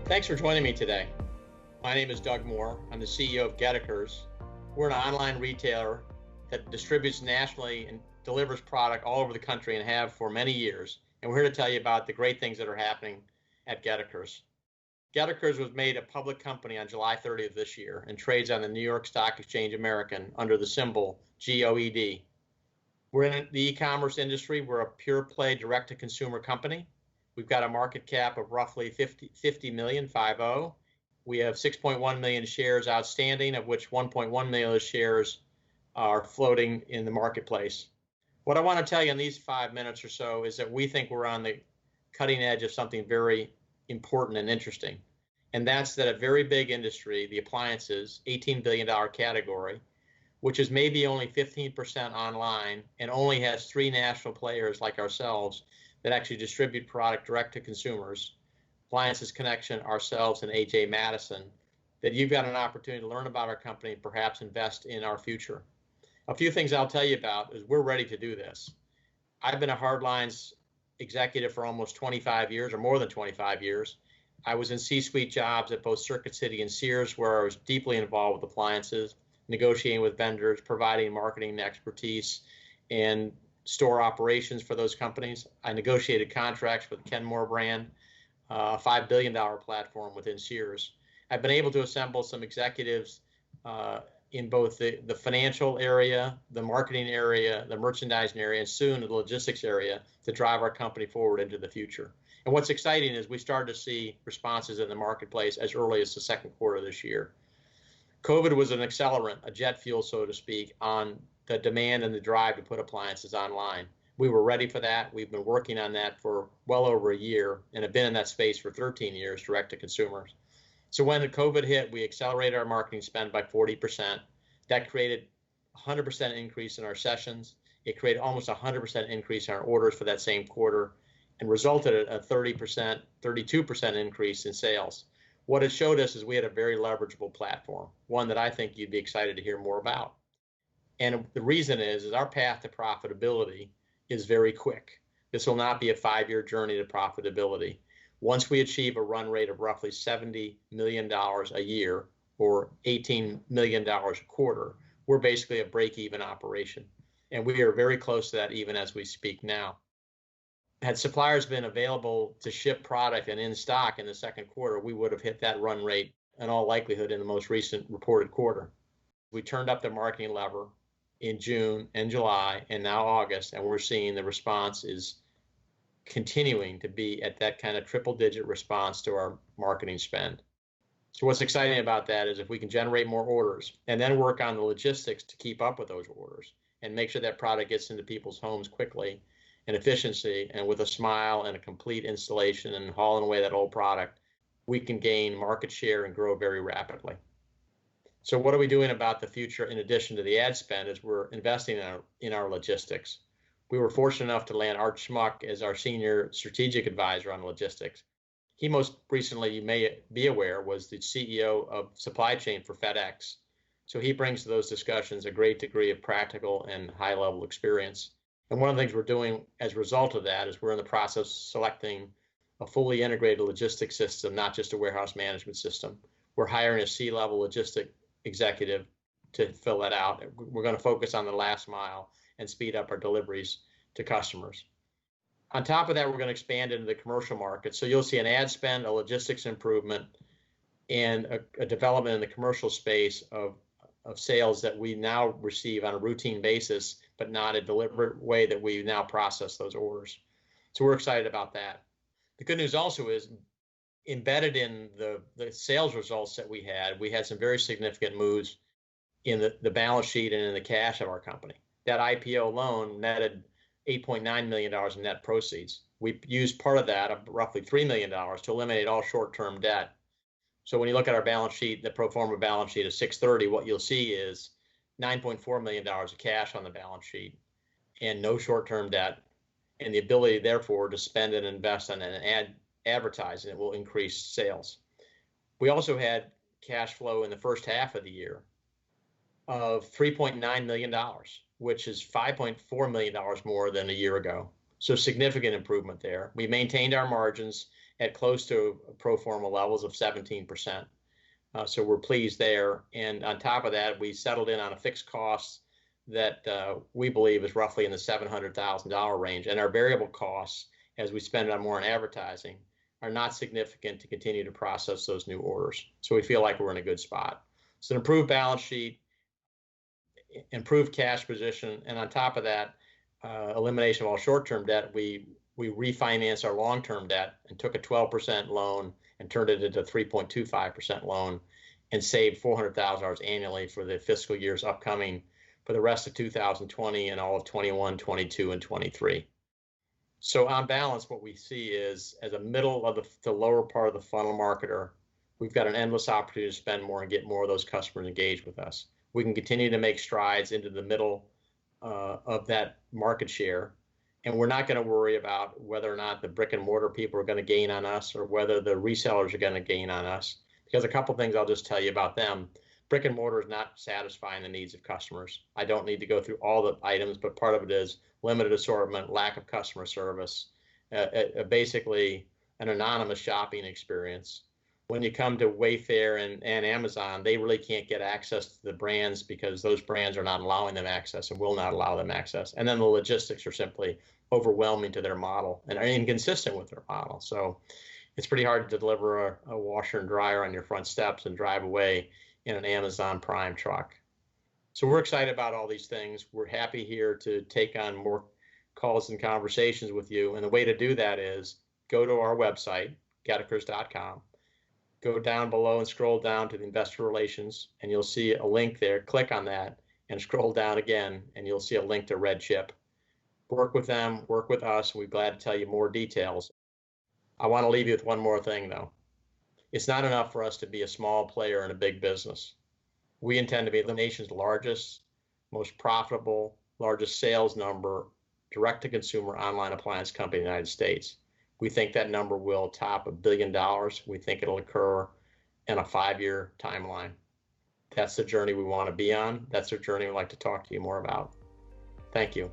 Thanks for joining me today. My name is Doug Moore. I'm the CEO of Goedeker's. We're an online retailer that distributes nationally and delivers product all over the country and have for many years. And we're here to tell you about the great things that are happening at Goedeker's. Goedeker's was made a public company on July 30th this year and trades on the New York Stock Exchange American under the symbol GOED. We're in the e-commerce industry. We're a pure play direct-to-consumer company. We've got a market cap of roughly 50 million, 50. We have 6.1 million shares outstanding, of which 1.1 million of those shares are floating in the marketplace. What I want to tell you in these 5 minutes or so is that we think we're on the cutting edge of something very important and interesting. And that's that a very big industry, the appliances, $18 billion category, which is maybe only 15% online and only has 3 national players like ourselves that actually distribute product direct to consumers, Appliances Connection, ourselves, and AJ Madison, that you've got an opportunity to learn about our company and perhaps invest in our future. A few things I'll tell you about is we're ready to do this. I've been a hardlines executive for almost 25 years or more than 25 years. I was in C-suite jobs at both Circuit City and Sears, where I was deeply involved with appliances, negotiating with vendors, providing marketing expertise, and store operations for those companies. I negotiated contracts with the Kenmore brand, a $5 billion platform within Sears. I've been able to assemble some executives in both the financial area, the marketing area, the merchandising area, and soon the logistics area to drive our company forward into the future. And what's exciting is we started to see responses in the marketplace as early as the second quarter this year. COVID was an accelerant, a jet fuel, so to speak, on the demand and the drive to put appliances online. We were ready for that. We've been working on that for well over a year and have been in that space for 13 years, direct to consumers. So when the COVID hit, we accelerated our marketing spend by 40%. That created 100% increase in our sessions. It created almost 100% increase in our orders for that same quarter and resulted in a 30%, 32% increase in sales. What it showed us is we had a very leverageable platform, one that I think you'd be excited to hear more about. And the reason is our path to profitability is very quick. This will not be a 5-year journey to profitability. Once we achieve a run rate of roughly $70 million a year or $18 million a quarter, we're basically a break-even operation. And we are very close to that even as we speak now. Had suppliers been available to ship product and in stock in the second quarter, we would have hit that run rate in all likelihood in the most recent reported quarter. We turned up the marketing lever in June and July and now August, and we're seeing the response is continuing to be at that kind of triple-digit response to our marketing spend. So what's exciting about that is if we can generate more orders and then work on the logistics to keep up with those orders and make sure that product gets into people's homes quickly and efficiency and with a smile and a complete installation and hauling away that old product, we can gain market share and grow very rapidly. So what are we doing about the future in addition to the ad spend is we're investing in our logistics. We were fortunate enough to land Art Schmuck as our senior strategic advisor on logistics. He most recently, you may be aware, was the CEO of supply chain for FedEx. So he brings to those discussions a great degree of practical and high-level experience. And one of the things we're doing as a result of that is we're in the process of selecting a fully integrated logistics system, not just a warehouse management system. We're hiring a C-level logistic executive to fill that out. We're going to focus on the last mile and speed up our deliveries to customers. On top of that, we're going to expand into the commercial market. So you'll see an ad spend, a logistics improvement, and a development in the commercial space of sales that we now receive on a routine basis, but not a deliberate way that we now process those orders. So we're excited about that. The good news also is embedded in the sales results that we had some very significant moves in the balance sheet and in the cash of our company. That IPO loan netted $8.9 million in net proceeds. We used part of that, roughly $3 million, to eliminate all short-term debt. So when you look at our balance sheet, the pro forma balance sheet of 6/30, what you'll see is $9.4 million of cash on the balance sheet and no short-term debt, and the ability, therefore, to spend and invest on an advertising that will increase sales. We also had cash flow in the first half of the year of $3.9 million, which is $5.4 million more than a year ago. So significant improvement there. We maintained our margins at close to pro forma levels of 17%. So we're pleased there. And on top of that, we settled in on a fixed cost that we believe is roughly in the $700,000 range. And our variable costs, as we spend on more on advertising, are not significant to continue to process those new orders. So we feel like we're in a good spot. So an improved balance sheet, improved cash position, and on top of that, elimination of all short-term debt, we refinanced our long-term debt and took a 12% loan and turned it into a 3.25% loan and saved $400,000 annually for the fiscal years upcoming for the rest of 2020 and all of 21, 22, and 23. So on balance, what we see is as a middle of the lower part of the funnel marketer, we've got an endless opportunity to spend more and get more of those customers engaged with us. We can continue to make strides into the middle of that market share. And we're not going to worry about whether or not the brick and mortar people are going to gain on us or whether the resellers are going to gain on us. Because a couple of things I'll just tell you about them. Brick and mortar is not satisfying the needs of customers. I don't need to go through all the items, but part of it is limited assortment, lack of customer service, basically an anonymous shopping experience. When you come to Wayfair and Amazon, they really can't get access to the brands because those brands are not allowing them access and will not allow them access. And then the logistics are simply overwhelming to their model and are inconsistent with their model. So it's pretty hard to deliver a washer and dryer on your front steps and drive away in an Amazon Prime truck. So we're excited about all these things. We're happy here to take on more calls and conversations with you. And the way to do that is go to our website, goedekers.com. Go down below and scroll down to the investor relations, and you'll see a link there. Click on that and scroll down again, and you'll see a link to Red Chip. Work with them, work with us. We're glad to tell you more details. I want to leave you with one more thing, though. It's not enough for us to be a small player in a big business. We intend to be the nation's largest, most profitable, largest sales number direct-to-consumer online appliance company in the United States. We think that number will top $1 billion. We think it'll occur in a 5-year timeline. That's the journey we want to be on. That's the journey we'd like to talk to you more about. Thank you.